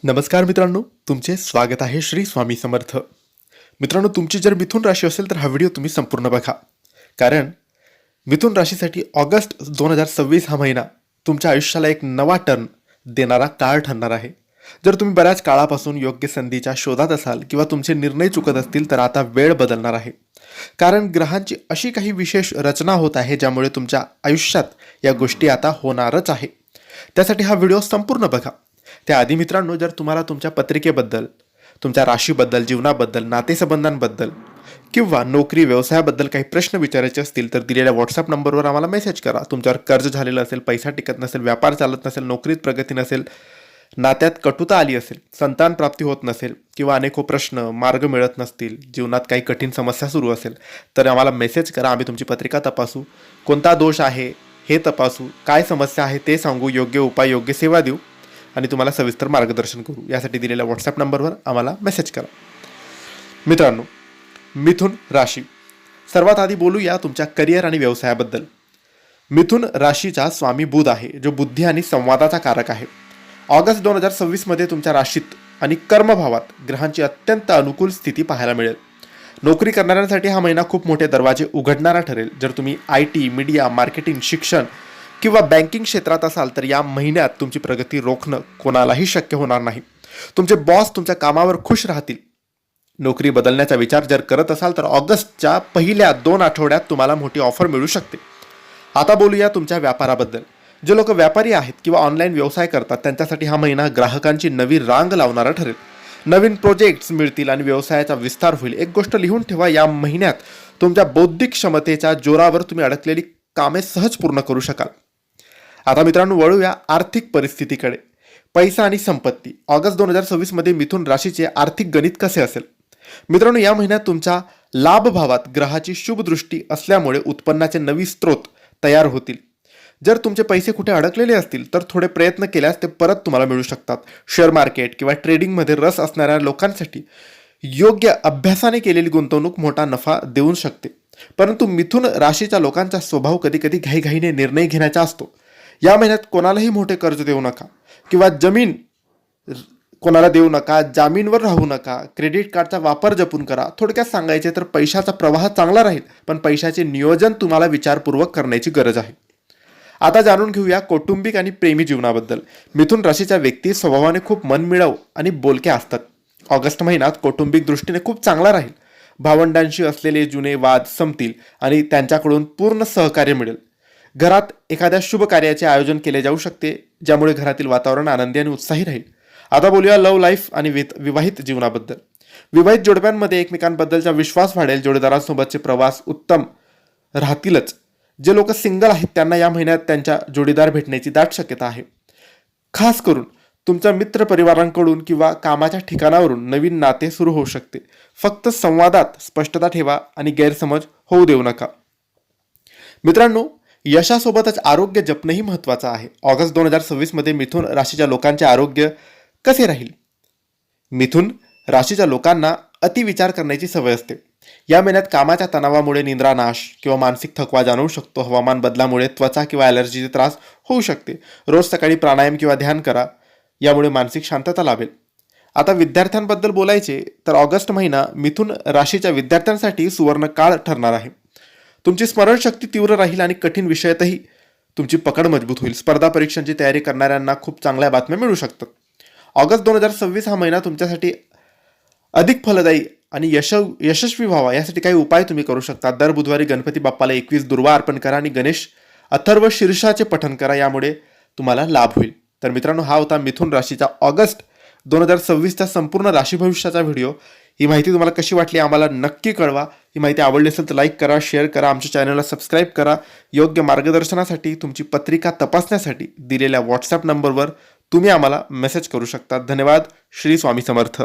नमस्कार मित्रांनो, तुमचे स्वागत आहे श्री स्वामी समर्थ. मित्रांनो, तुमची जर मिथुन राशी असेल तर हा व्हिडिओ तुम्ही संपूर्ण बघा. कारण मिथुन राशीसाठी ऑगस्ट 2026 हा महिना तुमच्या आयुष्याला एक नवा टर्न देणारा काळ ठरणार आहे. जर तुम्ही बऱ्याच काळापासून योग्य संधीच्या शोधात असाल किंवा तुमचे निर्णय चुकत असतील तर आता वेळ बदलणार आहे. कारण ग्रहांची अशी काही विशेष रचना होत आहे ज्यामुळे तुमच्या आयुष्यात या गोष्टी आता होणारच आहे. त्यासाठी हा व्हिडिओ संपूर्ण बघा. त्याआधी मित्रांनो, जर तुम्हाला तुमच्या पत्रिकेबद्दल, तुमच्या राशीबद्दल, जीवनाबद्दल, नातेसंबंधांबद्दल किंवा नोकरी व्यवसायाबद्दल काही प्रश्न विचारायचे असतील तर दिलेल्या व्हॉट्सअप नंबरवर आम्हाला मेसेज करा. तुमच्यावर कर्ज झालेलं असेल, पैसा टिकत नसेल, व्यापार चालत नसेल, नोकरीत प्रगती नसेल, नात्यात कटुता आली असेल, संतान प्राप्ती होत नसेल किंवा अनेको प्रश्न मार्ग मिळत नसतील, जीवनात काही कठीण समस्या सुरू असेल तर आम्हाला मेसेज करा. आम्ही तुमची पत्रिका तपासू, कोणता दोष आहे हे तपासू, काय समस्या आहे ते सांगू, योग्य उपाय, योग्य सेवा देऊ आणि तुम्हाला सविस्तर मार्गदर्शन करू. यासाठी दिलेल्या व्हॉट्सअप नंबरवर आम्हाला मेसेज करा. मित्रांनो, मिथुन राशी, सर्वात आधी बोलूया तुमच्या करिअर आणि व्यवसायाबद्दल. मिथुन राशीचा स्वामी बुध आहे, जो बुद्धी आणि संवादाचा कारक आहे. ऑगस्ट 2026 मध्ये तुमच्या राशीत आणि कर्मभावात ग्रहांची अत्यंत अनुकूल स्थिती पाहायला मिळेल. नोकरी करणाऱ्यांसाठी हा महिना खूप मोठे दरवाजे उघडणारा ठरेल. जर तुम्ही IT, मीडिया, मार्केटिंग, शिक्षण किंवा बँकिंग क्षेत्रात असाल तर या महिन्यात तुमची प्रगती रोखणं कोणालाही शक्य होणार नाही. तुमचे बॉस तुमच्या कामावर खुश राहतील. नोकरी बदलण्याचा विचार जर करत असाल तर ऑगस्टच्या पहिल्या 2 आठवड्यात तुम्हाला मोठी ऑफर मिळू शकते. आता बोलूया तुमच्या व्यापाराबद्दल. जे लोक व्यापारी आहेत किंवा ऑनलाईन व्यवसाय करतात त्यांच्यासाठी हा महिना ग्राहकांची नवी रांग लावणारा ठरेल. नवीन प्रोजेक्ट्स मिळतील आणि व्यवसायाचा विस्तार होईल. एक गोष्ट लिहून ठेवा, या महिन्यात तुमच्या बौद्धिक क्षमतेच्या जोरावर तुम्ही अडकलेली कामे सहज पूर्ण करू शकाल. आता मित्रांनो, वळूया आर्थिक परिस्थितीकडे. पैसा आणि संपत्ती. ऑगस्ट 2026 मध्ये मिथुन राशीचे आर्थिक गणित कसे असेल? मित्रांनो, या महिन्यात तुमच्या लाभ भावात ग्रहाची शुभ दृष्टी असल्यामुळे उत्पन्नाचे नवी स्रोत तयार होतील. जर तुमचे पैसे कुठे अडकलेले असतील तर थोडे प्रयत्न केल्यास ते परत तुम्हाला मिळू शकतात. शेअर मार्केट किंवा ट्रेडिंगमध्ये रस असणाऱ्या लोकांसाठी योग्य अभ्यासाने केलेली गुंतवणूक मोठा नफा देऊ शकते. परंतु मिथुन राशीच्या लोकांचा स्वभाव कधी घाईघाईने निर्णय घेण्याचा असतो. या महिन्यात कोणालाही मोठे कर्ज देऊ नका किंवा जमीन कोणाला देऊ नका, जामीनवर राहू नका, क्रेडिट कार्डचा वापर जपून करा. थोडक्यात सांगायचे तर पैशाचा प्रवाह चांगला राहील, पण पैशाचे नियोजन तुम्हाला विचारपूर्वक करण्याची गरज आहे. आता जाणून घेऊया कौटुंबिक आणि प्रेमी जीवनाबद्दल. मिथुन राशीच्या व्यक्ती स्वभावाने खूप मनमिळाऊ आणि बोलक्या असतात. ऑगस्ट महिन्यात कौटुंबिक दृष्टीने खूप चांगला राहील. भावंडांशी असलेले जुने वाद संपतील आणि त्यांच्याकडून पूर्ण सहकार्य मिळेल. घरात एखाद्या शुभ कार्याचे आयोजन केले जाऊ शकते, ज्यामुळे घरातील वातावरण आनंदी आणि उत्साही राहील. आता बोलूया लव्ह लाईफ आणि विवाहित जीवनाबद्दल. विवाहित जोडप्यांमध्ये एकमेकांबद्दलचा विश्वास वाढेल. जोडीदारांसोबतचे प्रवास उत्तम राहतीलच. जे लोक सिंगल आहेत त्यांना या महिन्यात त्यांच्या जोडीदार भेटण्याची दाट शक्यता आहे. खास करून तुमच्या मित्र परिवारांकडून किंवा कामाच्या ठिकाणावरून नवीन नाते सुरू होऊ शकते. फक्त संवादात स्पष्टता ठेवा आणि गैरसमज होऊ देऊ नका. मित्रांनो, यशासोबतच आरोग्य जपणंही महत्त्वाचं आहे. ऑगस्ट 2026 मध्ये मिथुन राशीच्या लोकांचे आरोग्य कसे राहील? मिथुन राशीच्या लोकांना अतिविचार करण्याची सवय असते. या महिन्यात कामाच्या तणावामुळे निद्रानाश किंवा मानसिक थकवा जाणवू शकतो. हवामान बदलामुळे त्वचा किंवा ॲलर्जीचे त्रास होऊ शकते. रोज सकाळी प्राणायाम किंवा ध्यान करा, यामुळे मानसिक शांतता लाभेल. आता विद्यार्थ्यांबद्दल बोलायचे तर ऑगस्ट महिना मिथुन राशीच्या विद्यार्थ्यांसाठी सुवर्ण काळ ठरणार आहे. तुमची स्मरणशक्ती तीव्र राहील आणि कठीण विषयातही तुमची पकड मजबूत होईल. स्पर्धा परीक्षांची तयारी करणाऱ्यांना खूप चांगल्या बातम्या मिळू शकतात. ऑगस्ट 2026 हा महिना तुमच्यासाठी अधिक फलदायी आणि यशस्वी व्हावा यासाठी काही उपाय तुम्ही करू शकता. दर बुधवारी गणपती बाप्पाला 21 दुर्वा अर्पण करा आणि गणेश अथर्व शीर्षाचे पठण करा, यामुळे तुम्हाला लाभ होईल. तर मित्रांनो, हा होता मिथुन राशीचा ऑगस्ट 2026चा संपूर्ण राशी भविष्याचा व्हिडिओ. ही माहिती तुम्हाला कशी वाटली आम्हाला नक्की कळवा. ही माहिती आवडली असेल तर लाईक करा, शेअर करा, आमच्या चॅनलला सबस्क्राईब करा. योग्य मार्गदर्शनासाठी तुमची पत्रिका तपासण्यासाठी दिलेल्या व्हॉट्सअप नंबरवर तुम्ही आम्हाला मेसेज करू शकता. धन्यवाद. श्री स्वामी समर्थ.